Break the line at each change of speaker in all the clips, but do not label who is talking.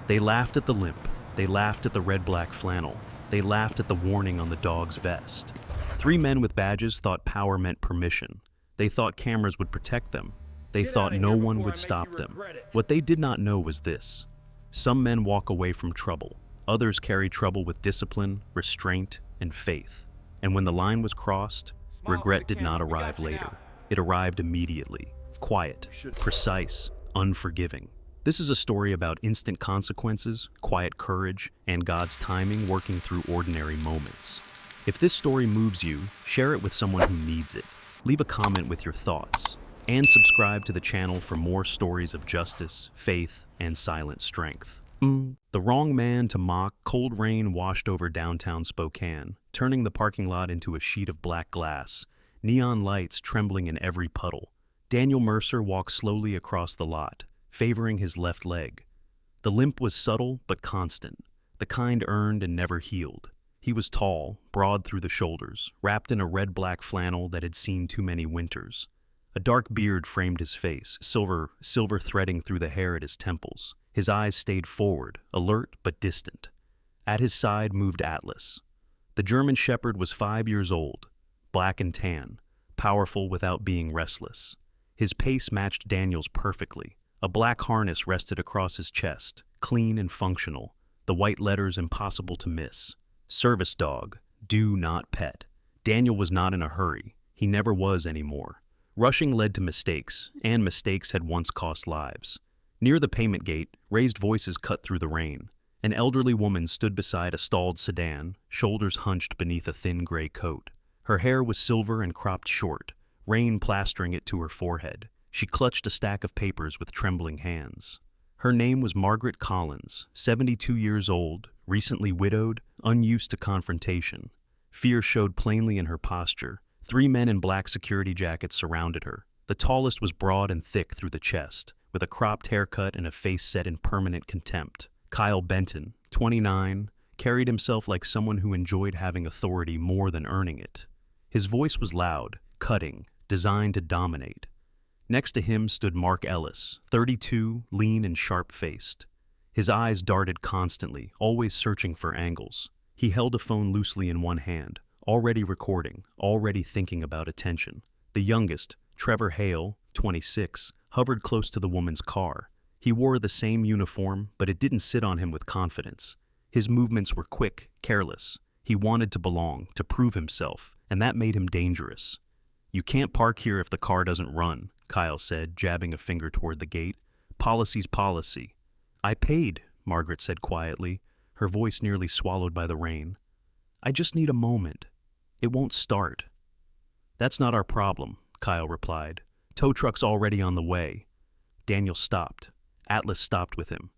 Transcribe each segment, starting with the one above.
They laughed at the limp. They laughed at the red-black flannel. They laughed at the warning on the dog's vest. Three men with badges thought power meant permission. They thought cameras would protect them. They thought no one would stop them. What they did not know was this. Some men walk away from trouble. Others carry trouble with discipline, restraint, and faith. And when the line was crossed, regret did not arrive later. It arrived immediately. Quiet, precise, unforgiving. This is a story about instant consequences, quiet courage, and God's timing working through ordinary moments. If this story moves you, share it with someone who needs it. Leave a comment with your thoughts. And subscribe to the channel for more stories of justice, faith, and silent strength. The wrong man to mock. Cold rain washed over downtown Spokane, turning the parking lot into a sheet of black glass, neon lights trembling in every puddle. Daniel Mercer walked slowly across the lot, favoring his left leg. The limp was subtle but constant, the kind earned and never healed. He was tall, broad through the shoulders, wrapped in a red-black flannel that had seen too many winters. A dark beard framed his face, silver threading through the hair at his temples. His eyes stayed forward, alert but distant. At his side moved Atlas. The German Shepherd was 5 years old, black and tan, powerful without being restless. His pace matched Daniel's perfectly. A black harness rested across his chest, clean and functional, the white letters impossible to miss. Service dog, do not pet. Daniel was not in a hurry. He never was anymore. Rushing led to mistakes, and mistakes had once cost lives. Near the payment gate, raised voices cut through the rain. An elderly woman stood beside a stalled sedan, shoulders hunched beneath a thin gray coat. Her hair was silver and cropped short, rain plastering it to her forehead. She clutched a stack of papers with trembling hands. Her name was Margaret Collins, 72 years old, recently widowed, unused to confrontation. Fear showed plainly in her posture. 3 men in black security jackets surrounded her. The tallest was broad and thick through the chest, with a cropped haircut and a face set in permanent contempt. Kyle Benton, 29, carried himself like someone who enjoyed having authority more than earning it. His voice was loud, cutting, designed to dominate. Next to him stood Mark Ellis, 32, lean and sharp-faced. His eyes darted constantly, always searching for angles. He held a phone loosely in one hand, already recording, already thinking about attention. The youngest, Trevor Hale, 26, hovered close to the woman's car. He wore the same uniform, but it didn't sit on him with confidence. His movements were quick, careless. He wanted to belong, to prove himself, and that made him dangerous. "You can't park here if the car doesn't run," Kyle said, jabbing a finger toward the gate. "Policy's policy." "I paid," Margaret said quietly, her voice nearly swallowed by the rain. "I just need a moment. It won't start." "That's not our problem," Kyle replied. "Tow truck's already on the way." Daniel stopped. Atlas stopped with him.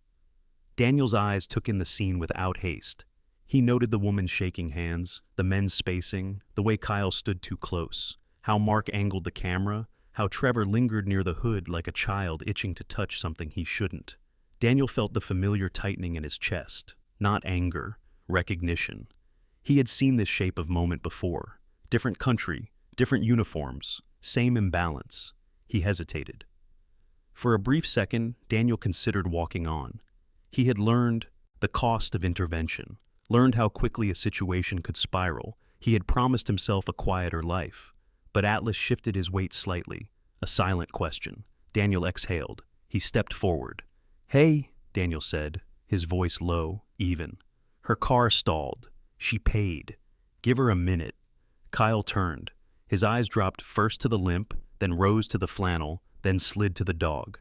Daniel's eyes took in the scene without haste. He noted the woman's shaking hands, the men's spacing, the way Kyle stood too close, how Mark angled the camera, how Trevor lingered near the hood like a child itching to touch something he shouldn't. Daniel felt the familiar tightening in his chest, not anger, recognition. He had seen this shape of moment before. Different country, different uniforms, same imbalance. He hesitated. For a brief second, Daniel considered walking on. He had learned the cost of intervention, learned how quickly a situation could spiral. He had promised himself a quieter life. But Atlas shifted his weight slightly. A silent question. Daniel exhaled. He stepped forward. "Hey," Daniel said, his voice low, even. Her car stalled. She paid. "Give her a minute." Kyle turned. His eyes dropped first to the limp, then rose to the flannel, then slid to the dog.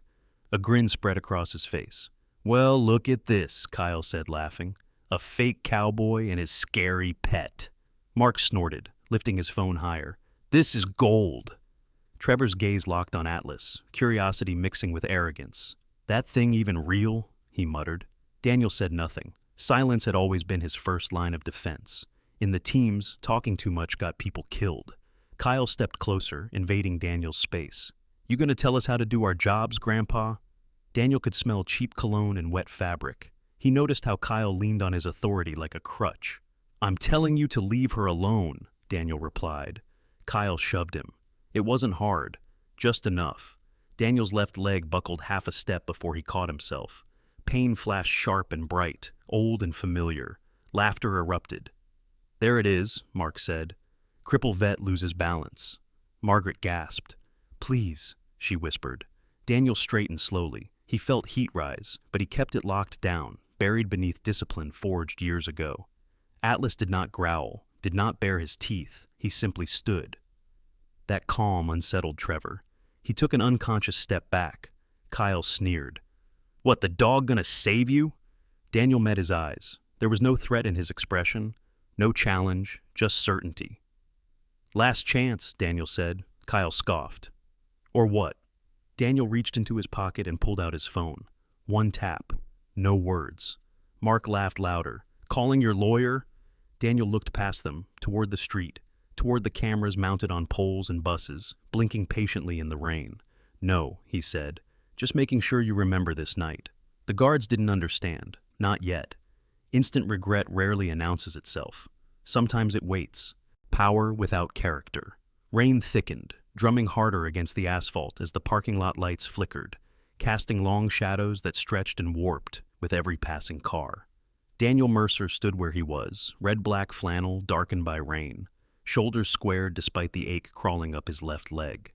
A grin spread across his face. "Well, look at this," Kyle said, laughing. "A fake cowboy and his scary pet." Mark snorted, lifting his phone higher. "This is gold." Trevor's gaze locked on Atlas, curiosity mixing with arrogance. "That thing even real?" he muttered. Daniel said nothing. Silence had always been his first line of defense. In the teams, talking too much got people killed. Kyle stepped closer, invading Daniel's space. "You gonna tell us how to do our jobs, Grandpa?" Daniel could smell cheap cologne and wet fabric. He noticed how Kyle leaned on his authority like a crutch. "I'm telling you to leave her alone," Daniel replied. Kyle shoved him. It wasn't hard, just enough. Daniel's left leg buckled half a step before he caught himself. Pain flashed sharp and bright, old and familiar. Laughter erupted. "There it is," Mark said. "Cripple vet loses balance." Margaret gasped. "Please," she whispered. Daniel straightened slowly. He felt heat rise, but he kept it locked down, buried beneath discipline forged years ago. Atlas did not growl, did not bare his teeth. He simply stood. That calm unsettled Trevor. He took an unconscious step back. Kyle sneered. "What, the dog gonna save you?" Daniel met his eyes. There was no threat in his expression, no challenge, just certainty. "Last chance," Daniel said. Kyle scoffed. "Or what?" Daniel reached into his pocket and pulled out his phone. One tap. No words. Mark laughed louder. "Calling your lawyer?" Daniel looked past them, toward the street, toward the cameras mounted on poles and buses, blinking patiently in the rain. "No," he said. "Just making sure you remember this night." The guards didn't understand. Not yet. Instant regret rarely announces itself. Sometimes it waits. Power without character. Rain thickened, drumming harder against the asphalt as the parking lot lights flickered, casting long shadows that stretched and warped with every passing car. Daniel Mercer stood where he was, red-black flannel darkened by rain, shoulders squared despite the ache crawling up his left leg.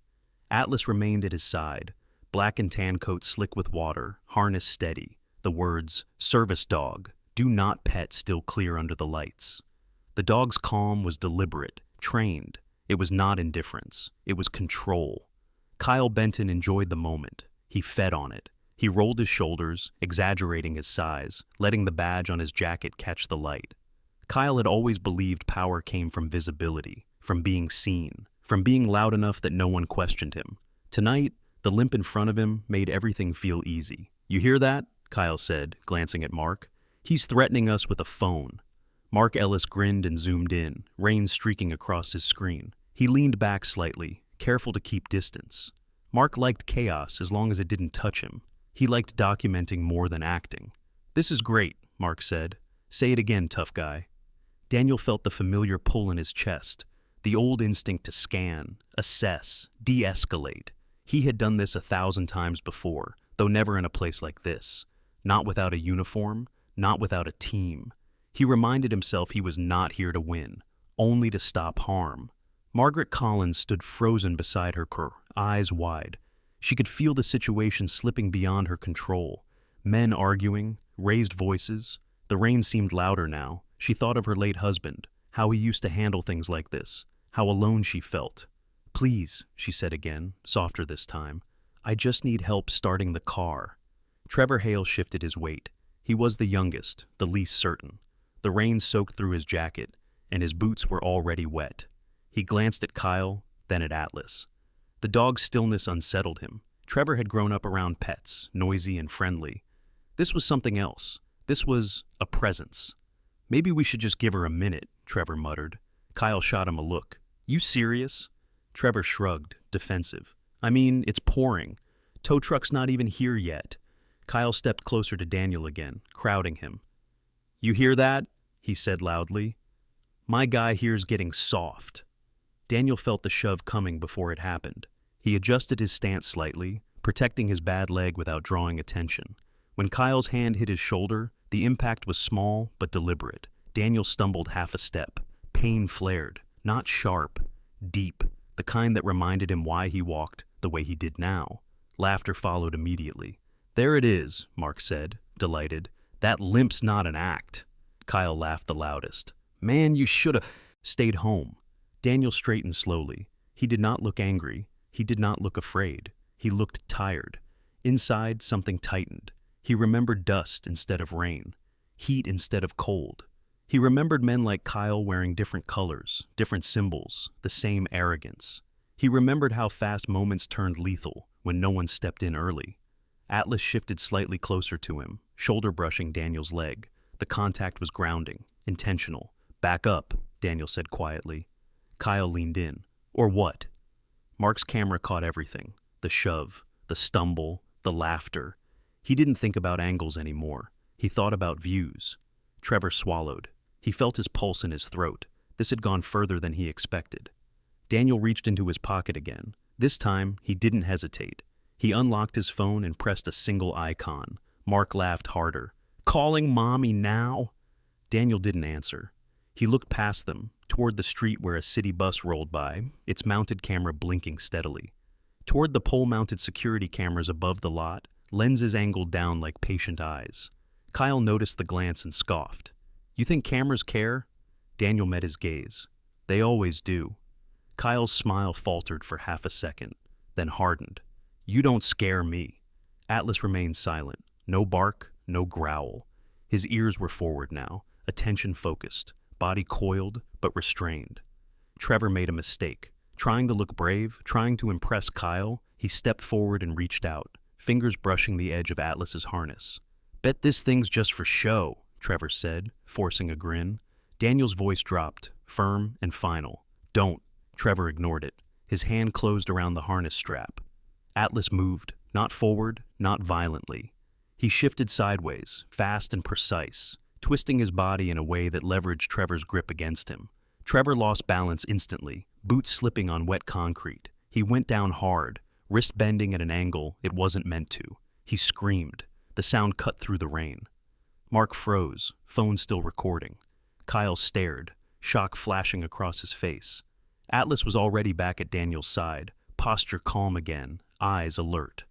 Atlas remained at his side, black and tan coat slick with water, harness steady, the words, "Service dog, do not pet," still clear under the lights. The dog's calm was deliberate, trained. It was not indifference. It was control. Kyle Benton enjoyed the moment. He fed on it. He rolled his shoulders, exaggerating his size, letting the badge on his jacket catch the light. Kyle had always believed power came from visibility, from being seen, from being loud enough that no one questioned him. Tonight, the limp in front of him made everything feel easy. "You hear that?" Kyle said, glancing at Mark. "He's threatening us with a phone." Mark Ellis grinned and zoomed in, rain streaking across his screen. He leaned back slightly, careful to keep distance. Mark liked chaos as long as it didn't touch him. He liked documenting more than acting. "This is great," Mark said. "Say it again, tough guy." Daniel felt the familiar pull in his chest, the old instinct to scan, assess, de-escalate. He had done this 1,000 times before, though never in a place like this. Not without a uniform, not without a team. He reminded himself he was not here to win, only to stop harm. Margaret Collins stood frozen beside her, eyes wide. She could feel the situation slipping beyond her control. Men arguing, raised voices. The rain seemed louder now. She thought of her late husband, how he used to handle things like this, how alone she felt. "Please," she said again, softer this time. "I just need help starting the car." Trevor Hale shifted his weight. He was the youngest, the least certain. The rain soaked through his jacket, and his boots were already wet. He glanced at Kyle, then at Atlas. The dog's stillness unsettled him. Trevor had grown up around pets, noisy and friendly. This was something else. This was a presence. "Maybe we should just give her a minute," Trevor muttered. Kyle shot him a look. "You serious?" Trevor shrugged, defensive. "I mean, it's pouring. Tow truck's not even here yet." Kyle stepped closer to Daniel again, crowding him. "You hear that?" he said loudly. "My guy here's getting soft." Daniel felt the shove coming before it happened. He adjusted his stance slightly, protecting his bad leg without drawing attention. When Kyle's hand hit his shoulder, the impact was small but deliberate. Daniel stumbled half a step. Pain flared, not sharp, deep, the kind that reminded him why he walked the way he did now. Laughter followed immediately. "There it is," Mark said, delighted. "That limp's not an act." Kyle laughed the loudest. "Man, you shoulda stayed home." Daniel straightened slowly. He did not look angry. He did not look afraid. He looked tired. Inside, something tightened. He remembered dust instead of rain, heat instead of cold. He remembered men like Kyle wearing different colors, different symbols, the same arrogance. He remembered how fast moments turned lethal when no one stepped in early. Atlas shifted slightly closer to him, shoulder brushing Daniel's leg. The contact was grounding, intentional. "Back up," Daniel said quietly. Kyle leaned in. "Or what?" Mark's camera caught everything. The shove, the stumble, the laughter. He didn't think about angles anymore. He thought about views. Trevor swallowed. He felt his pulse in his throat. This had gone further than he expected. Daniel reached into his pocket again. This time, he didn't hesitate. He unlocked his phone and pressed a single icon. Mark laughed harder. Calling mommy now? Daniel didn't answer. He looked past them, toward the street where a city bus rolled by, its mounted camera blinking steadily. Toward the pole-mounted security cameras above the lot, lenses angled down like patient eyes. Kyle noticed the glance and scoffed. You think cameras care? Daniel met his gaze. They always do. Kyle's smile faltered for half a second, then hardened. You don't scare me. Atlas remained silent. No bark, no growl. His ears were forward now, attention focused, body coiled but restrained. Trevor made a mistake. Trying to look brave, trying to impress Kyle, he stepped forward and reached out, fingers brushing the edge of Atlas's harness. Bet this thing's just for show, Trevor said, forcing a grin. Daniel's voice dropped, firm and final. Don't. Trevor ignored it. His hand closed around the harness strap. Atlas moved, not forward, not violently. He shifted sideways, fast and precise, twisting his body in a way that leveraged Trevor's grip against him. Trevor lost balance instantly, boots slipping on wet concrete. He went down hard, wrist bending at an angle it wasn't meant to. He screamed. The sound cut through the rain. Mark froze, phone still recording. Kyle stared, shock flashing across his face. Atlas was already back at Daniel's side, posture calm again, eyes alert.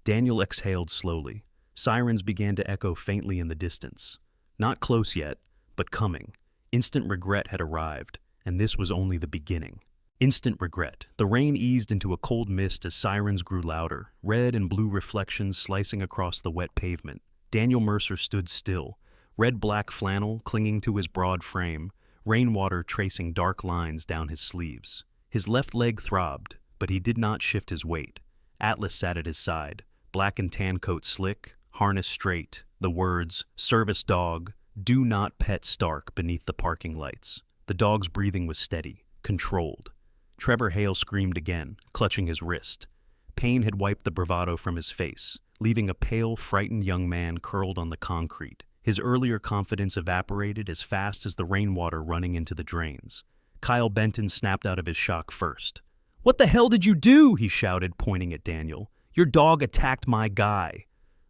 Daniel exhaled slowly. Sirens began to echo faintly in the distance. Not close yet, but coming. Instant regret had arrived, and this was only the beginning. Instant regret. The rain eased into a cold mist as sirens grew louder, red and blue reflections slicing across the wet pavement. Daniel Mercer stood still, red-black flannel clinging to his broad frame, rainwater tracing dark lines down his sleeves. His left leg throbbed, but he did not shift his weight. Atlas sat at his side, black and tan coat slick, harness straight, the words, "Service dog, do not pet Stark," beneath the parking lights. The dog's breathing was steady, controlled. Trevor Hale screamed again, clutching his wrist. Pain had wiped the bravado from his face, leaving a pale, frightened young man curled on the concrete. His earlier confidence evaporated as fast as the rainwater running into the drains. Kyle Benton snapped out of his shock first. "What the hell did you do?" he shouted, pointing at Daniel. "Your dog attacked my guy."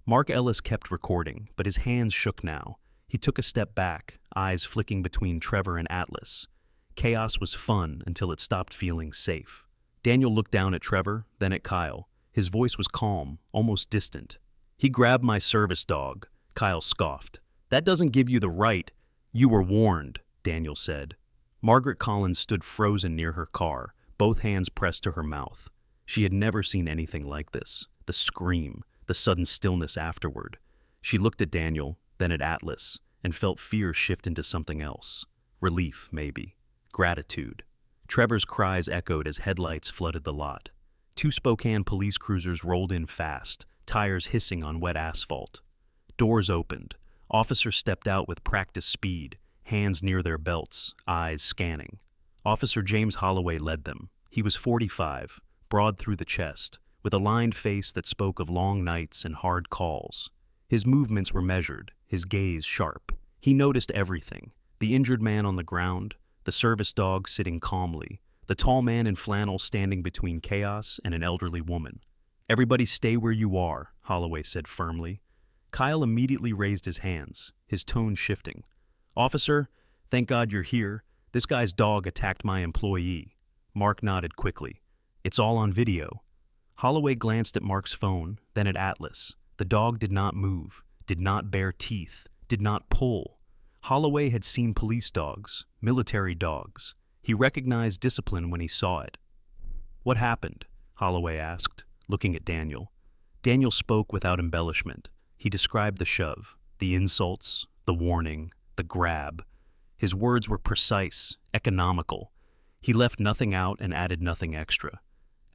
Mark Ellis kept recording, but his hands shook now. He took a step back, eyes flicking between Trevor and Atlas. Chaos was fun until it stopped feeling safe. Daniel looked down at Trevor, then at Kyle. His voice was calm, almost distant. "He grabbed my service dog," Kyle scoffed. "That doesn't give you the right." "You were warned," Daniel said. Margaret Collins stood frozen near her car, both hands pressed to her mouth. She had never seen anything like this. The scream, the sudden stillness afterward. She looked at Daniel, then at Atlas, and felt fear shift into something else. Relief, maybe. Gratitude. Trevor's cries echoed as headlights flooded the lot. Two Spokane police cruisers rolled in fast, tires hissing on wet asphalt. Doors opened. Officers stepped out with practiced speed, hands near their belts, eyes scanning. Officer James Holloway led them. He was 45, broad through the chest, with a lined face that spoke of long nights and hard calls. His movements were measured, his gaze sharp. He noticed everything: the injured man on the ground, the service dog sitting calmly, the tall man in flannel standing between chaos and an elderly woman. "Everybody stay where you are," Holloway said firmly. Kyle immediately raised his hands, his tone shifting. "Officer, thank God you're here. This guy's dog attacked my employee." Mark nodded quickly. "It's all on video." Holloway glanced at Mark's phone, then at Atlas. The dog did not move, did not bare teeth, did not pull. Holloway had seen police dogs, military dogs. He recognized discipline when he saw it. "What happened?" Holloway asked, looking at Daniel. Daniel spoke without embellishment. He described the shove, the insults, the warning, the grab. His words were precise, economical. He left nothing out and added nothing extra.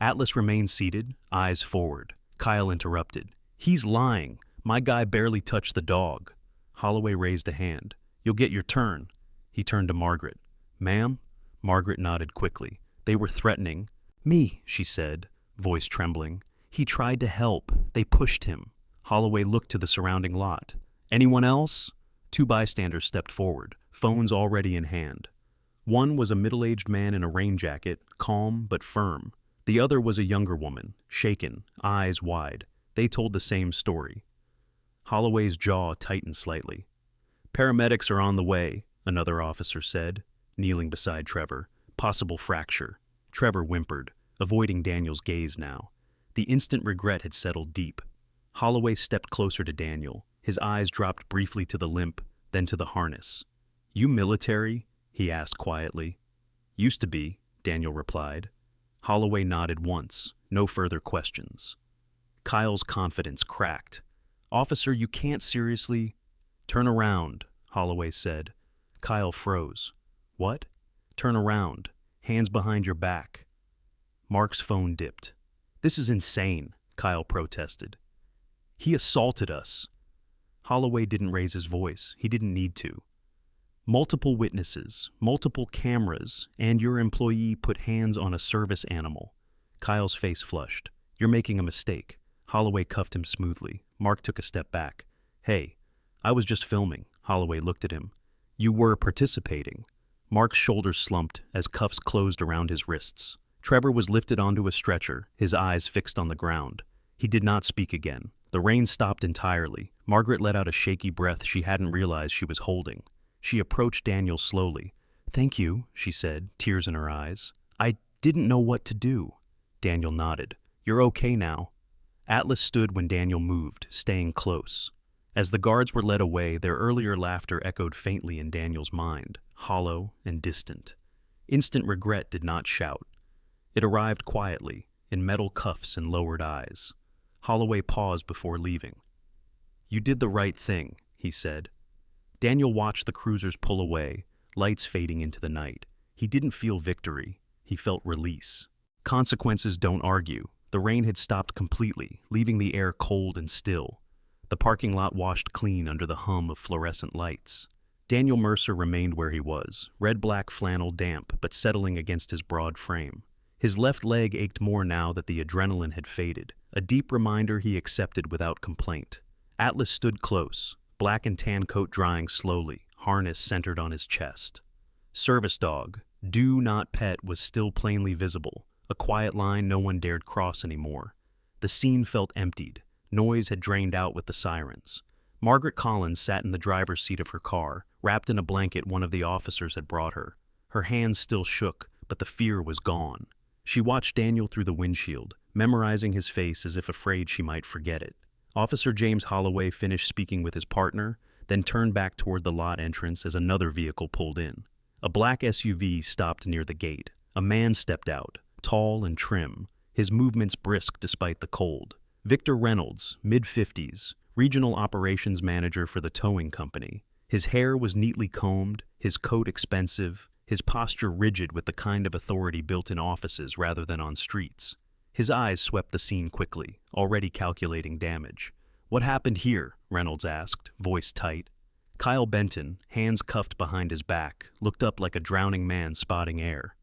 Atlas remained seated, eyes forward. Kyle interrupted. "He's lying. My guy barely touched the dog." Holloway raised a hand. "You'll get your turn." He turned to Margaret. "Ma'am?" Margaret nodded quickly. They were threatening. "Me," she said, voice trembling. "He tried to help. They pushed him." Holloway looked to the surrounding lot. "Anyone else?" Two bystanders stepped forward, phones already in hand. One was a middle-aged man in a rain jacket, calm but firm. The other was a younger woman, shaken, eyes wide. They told the same story. Holloway's jaw tightened slightly. "Paramedics are on the way," another officer said, kneeling beside Trevor. "Possible fracture." Trevor whimpered, avoiding Daniel's gaze now. The instant regret had settled deep. Holloway stepped closer to Daniel. His eyes dropped briefly to the limp, then to the harness. "You military?" he asked quietly. "Used to be," Daniel replied. Holloway nodded once, no further questions. Kyle's confidence cracked. "Officer, you can't seriously—" "Turn around," Holloway said. Kyle froze. "What?" "Turn around. Hands behind your back." Mark's phone dipped. "This is insane," Kyle protested. "He assaulted us." Holloway didn't raise his voice. He didn't need to. "Multiple witnesses, multiple cameras, and your employee put hands on a service animal." Kyle's face flushed. "You're making a mistake." Holloway cuffed him smoothly. Mark took a step back. "Hey, I was just filming." Holloway looked at him. "You were participating." Mark's shoulders slumped as cuffs closed around his wrists. Trevor was lifted onto a stretcher, his eyes fixed on the ground. He did not speak again. The rain stopped entirely. Margaret let out a shaky breath she hadn't realized she was holding. She approached Daniel slowly. "Thank you," she said, tears in her eyes. "I didn't know what to do." Daniel nodded. "You're okay now." Atlas stood when Daniel moved, staying close. As the guards were led away, their earlier laughter echoed faintly in Daniel's mind, hollow and distant. Instant regret did not shout. It arrived quietly, in metal cuffs and lowered eyes. Holloway paused before leaving. "You did the right thing," he said. Daniel watched the cruisers pull away, lights fading into the night. He didn't feel victory. He felt release. Consequences don't argue. The rain had stopped completely, leaving the air cold and still. The parking lot washed clean under the hum of fluorescent lights. Daniel Mercer remained where he was, red-black flannel damp but settling against his broad frame. His left leg ached more now that the adrenaline had faded, a deep reminder he accepted without complaint. Atlas stood close, black and tan coat drying slowly, harness centered on his chest. Service dog, do not pet, was still plainly visible, a quiet line no one dared cross anymore. The scene felt emptied. Noise had drained out with the sirens. Margaret Collins sat in the driver's seat of her car, wrapped in a blanket one of the officers had brought her. Her hands still shook, but the fear was gone. She watched Daniel through the windshield, memorizing his face as if afraid she might forget it. Officer James Holloway finished speaking with his partner, then turned back toward the lot entrance as another vehicle pulled in. A black SUV stopped near the gate. A man stepped out, tall and trim, his movements brisk despite the cold. Victor Reynolds, mid-50s, regional operations manager for the towing company. His hair was neatly combed, his coat expensive, his posture rigid with the kind of authority built in offices rather than on streets. His eyes swept the scene quickly, already calculating damage. "What happened here?" Reynolds asked, voice tight. Kyle Benton, hands cuffed behind his back, looked up like a drowning man spotting air.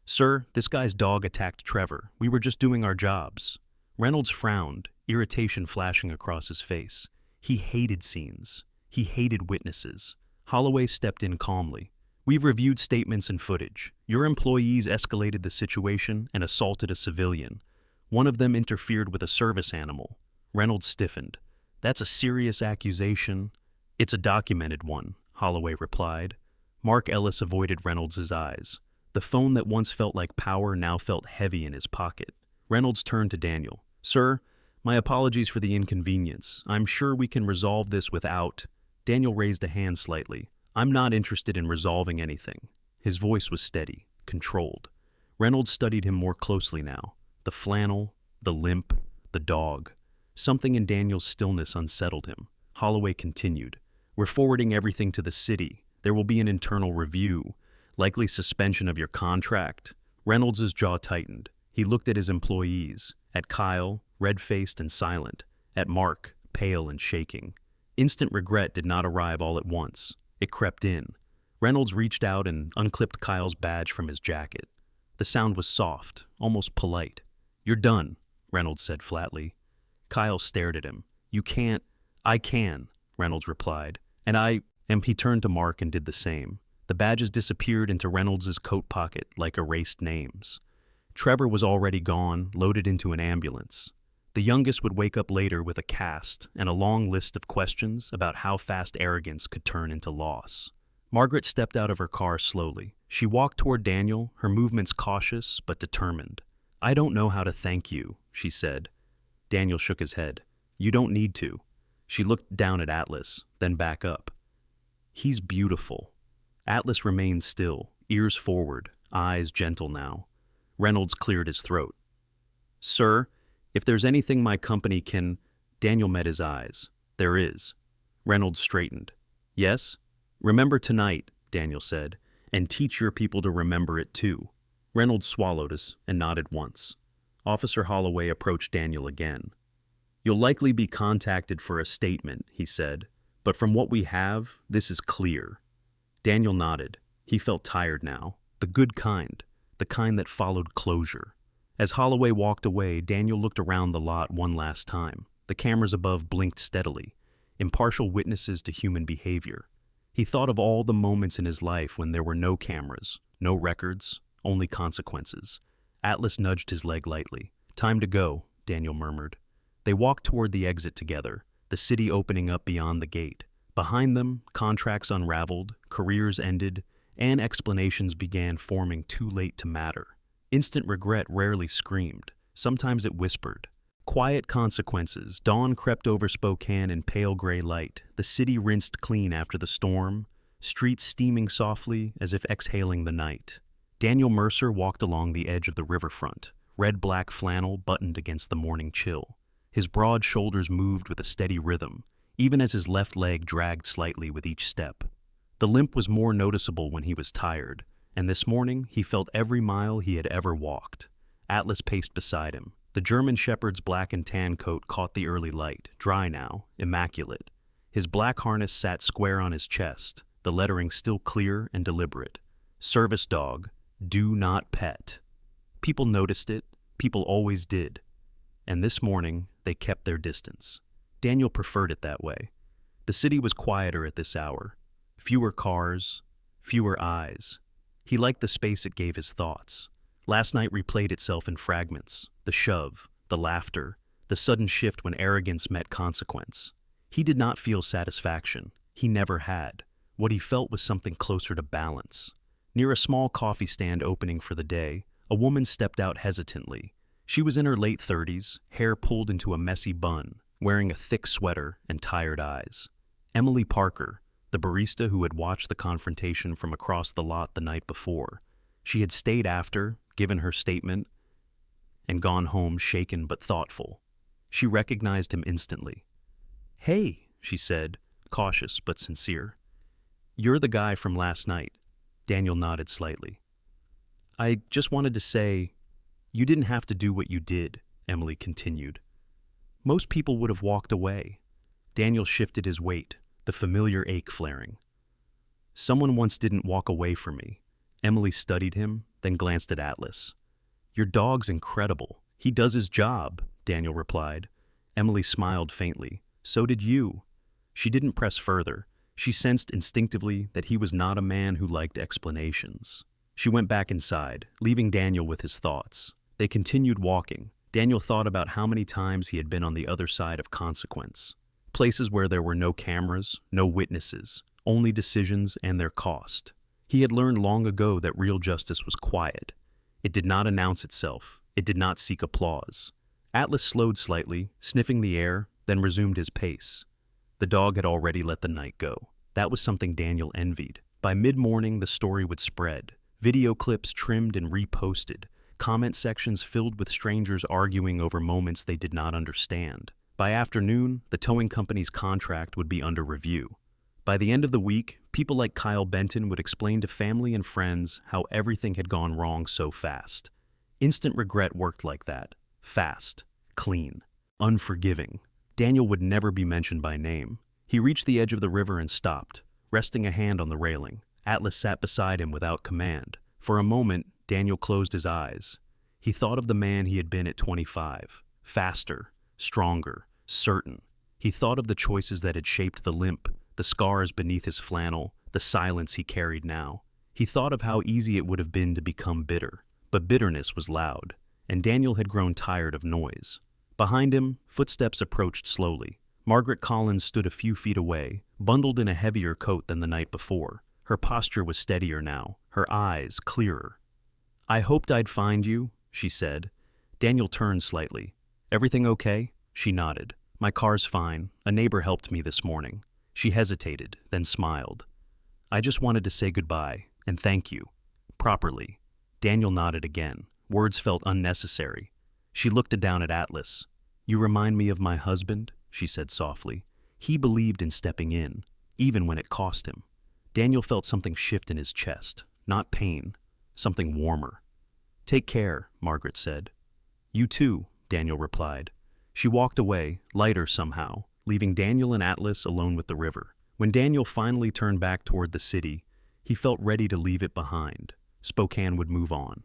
"Sir, this guy's dog attacked Trevor. We were just doing our jobs." Reynolds frowned, irritation flashing across his face. He hated scenes. He hated witnesses. Holloway stepped in calmly. "We've reviewed statements and footage. Your employees escalated the situation and assaulted a civilian. One of them interfered with a service animal." Reynolds stiffened. "That's a serious accusation." "It's a documented one," Holloway replied. Mark Ellis avoided Reynolds' eyes. The phone that once felt like power now felt heavy in his pocket. Reynolds turned to Daniel. "Sir, my apologies for the inconvenience. I'm sure we can resolve this without—" Daniel raised a hand slightly. "I'm not interested in resolving anything." His voice was steady, controlled. Reynolds studied him more closely now. The flannel, the limp, the dog. Something in Daniel's stillness unsettled him. Holloway continued. "We're forwarding everything to the city. There will be an internal review. Likely suspension of your contract." Reynolds' jaw tightened. He looked at his employees, at Kyle, red-faced and silent, at Mark, pale and shaking. Instant regret did not arrive all at once. It crept in. Reynolds reached out and unclipped Kyle's badge from his jacket. The sound was soft, almost polite. "You're done," Reynolds said flatly. Kyle stared at him. "You can't—" "I can," Reynolds replied. And he turned to Mark and did the same. The badges disappeared into Reynolds' coat pocket like erased names. Trevor was already gone, loaded into an ambulance. The youngest would wake up later with a cast and a long list of questions about how fast arrogance could turn into loss. Margaret stepped out of her car slowly. She walked toward Daniel, her movements cautious but determined. "I don't know how to thank you," she said. Daniel shook his head. "You don't need to." She looked down at Atlas, then back up. "He's beautiful." Atlas remained still, ears forward, eyes gentle now. Reynolds cleared his throat. "Sir, if there's anything my company can—" Daniel met his eyes. "There is." Reynolds straightened. "Yes? Remember tonight," Daniel said, "and teach your people to remember it too." Reynolds swallowed us and nodded once. Officer Holloway approached Daniel again. "You'll likely be contacted for a statement," he said, "but from what we have, this is clear." Daniel nodded. He felt tired now, the good kind, the kind that followed closure. As Holloway walked away, Daniel looked around the lot one last time. The cameras above blinked steadily, impartial witnesses to human behavior. He thought of all the moments in his life when there were no cameras, no records, only consequences. Atlas nudged his leg lightly. "Time to go," Daniel murmured. They walked toward the exit together, the city opening up beyond the gate. Behind them, contracts unraveled, careers ended, and explanations began forming too late to matter. Instant regret rarely screamed. Sometimes it whispered. Quiet consequences. Dawn crept over Spokane in pale gray light. The city rinsed clean after the storm, streets steaming softly as if exhaling the night. Daniel Mercer walked along the edge of the riverfront, red-black flannel buttoned against the morning chill. His broad shoulders moved with a steady rhythm, even as his left leg dragged slightly with each step. The limp was more noticeable when he was tired, and this morning he felt every mile he had ever walked. Atlas paced beside him. The German shepherd's black and tan coat caught the early light, dry now, immaculate. His black harness sat square on his chest, the lettering still clear and deliberate. Service dog, do not pet. People noticed it, people always did. And this morning, they kept their distance. Daniel preferred it that way. The city was quieter at this hour. Fewer cars, fewer eyes. He liked the space it gave his thoughts. Last night replayed itself in fragments, the shove, the laughter, the sudden shift when arrogance met consequence. He did not feel satisfaction. He never had. What he felt was something closer to balance. Near a small coffee stand opening for the day, a woman stepped out hesitantly. She was in her late 30s, hair pulled into a messy bun, wearing a thick sweater and tired eyes. Emily Parker, the barista who had watched the confrontation from across the lot the night before. She had stayed after, given her statement, and gone home shaken but thoughtful. She recognized him instantly. "Hey," she said, cautious but sincere. "You're the guy from last night." Daniel nodded slightly. "I just wanted to say, you didn't have to do what you did," Emily continued. "Most people would have walked away." Daniel shifted his weight, the familiar ache flaring. "Someone once didn't walk away from me." Emily studied him, then glanced at Atlas. "Your dog's incredible. He does his job," Daniel replied. Emily smiled faintly. "So did you." She didn't press further. She sensed instinctively that he was not a man who liked explanations. She went back inside, leaving Daniel with his thoughts. They continued walking. Daniel thought about how many times he had been on the other side of consequence. Places where there were no cameras, no witnesses, only decisions and their cost. He had learned long ago that real justice was quiet. It did not announce itself. It did not seek applause. Atlas slowed slightly, sniffing the air, then resumed his pace. The dog had already let the night go. That was something Daniel envied. By mid-morning, the story would spread. Video clips trimmed and reposted. Comment sections filled with strangers arguing over moments they did not understand. By afternoon, the towing company's contract would be under review. By the end of the week, people like Kyle Benton would explain to family and friends how everything had gone wrong so fast. Instant regret worked like that. Fast, clean, unforgiving. Daniel would never be mentioned by name. He reached the edge of the river and stopped, resting a hand on the railing. Atlas sat beside him without command. For a moment, Daniel closed his eyes. He thought of the man he had been at 25. Faster, stronger, certain. He thought of the choices that had shaped the limp, the scars beneath his flannel, the silence he carried now. He thought of how easy it would have been to become bitter. But bitterness was loud, and Daniel had grown tired of noise. Behind him, footsteps approached slowly. Margaret Collins stood a few feet away, bundled in a heavier coat than the night before. Her posture was steadier now, her eyes clearer. "I hoped I'd find you," she said. Daniel turned slightly. "Everything okay?" She nodded. "My car's fine. A neighbor helped me this morning." She hesitated, then smiled. "I just wanted to say goodbye, and thank you." Properly. Daniel nodded again. Words felt unnecessary. She looked down at Atlas. "You remind me of my husband," she said softly. "He believed in stepping in, even when it cost him." Daniel felt something shift in his chest. Not pain, something warmer. "Take care," Margaret said. "You too," Daniel replied. She walked away, lighter somehow, leaving Daniel and Atlas alone with the river. When Daniel finally turned back toward the city, he felt ready to leave it behind. Spokane would move on.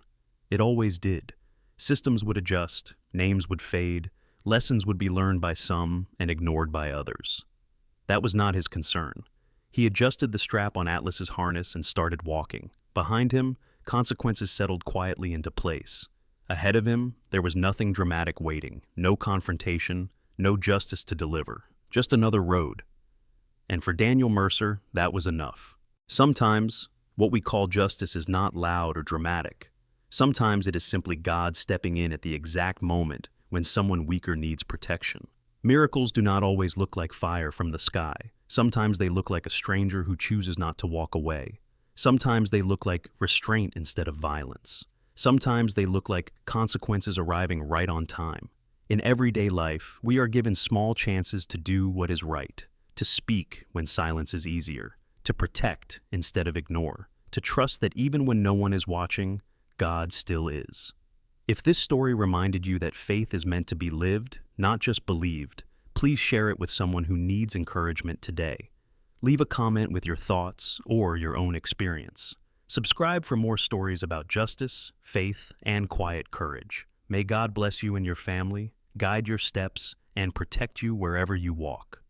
It always did. Systems would adjust, names would fade, lessons would be learned by some and ignored by others. That was not his concern. He adjusted the strap on Atlas's harness and started walking. Behind him, consequences settled quietly into place. Ahead of him, there was nothing dramatic waiting, no confrontation, no justice to deliver, just another road. And for Daniel Mercer, that was enough. Sometimes, what we call justice is not loud or dramatic. Sometimes it is simply God stepping in at the exact moment when someone weaker needs protection. Miracles do not always look like fire from the sky. Sometimes they look like a stranger who chooses not to walk away. Sometimes they look like restraint instead of violence. Sometimes they look like consequences arriving right on time. In everyday life, we are given small chances to do what is right, to speak when silence is easier, to protect instead of ignore, to trust that even when no one is watching, God still is. If this story reminded you that faith is meant to be lived, not just believed, please share it with someone who needs encouragement today. Leave a comment with your thoughts or your own experience. Subscribe for more stories about justice, faith, and quiet courage. May God bless you and your family, guide your steps, and protect you wherever you walk.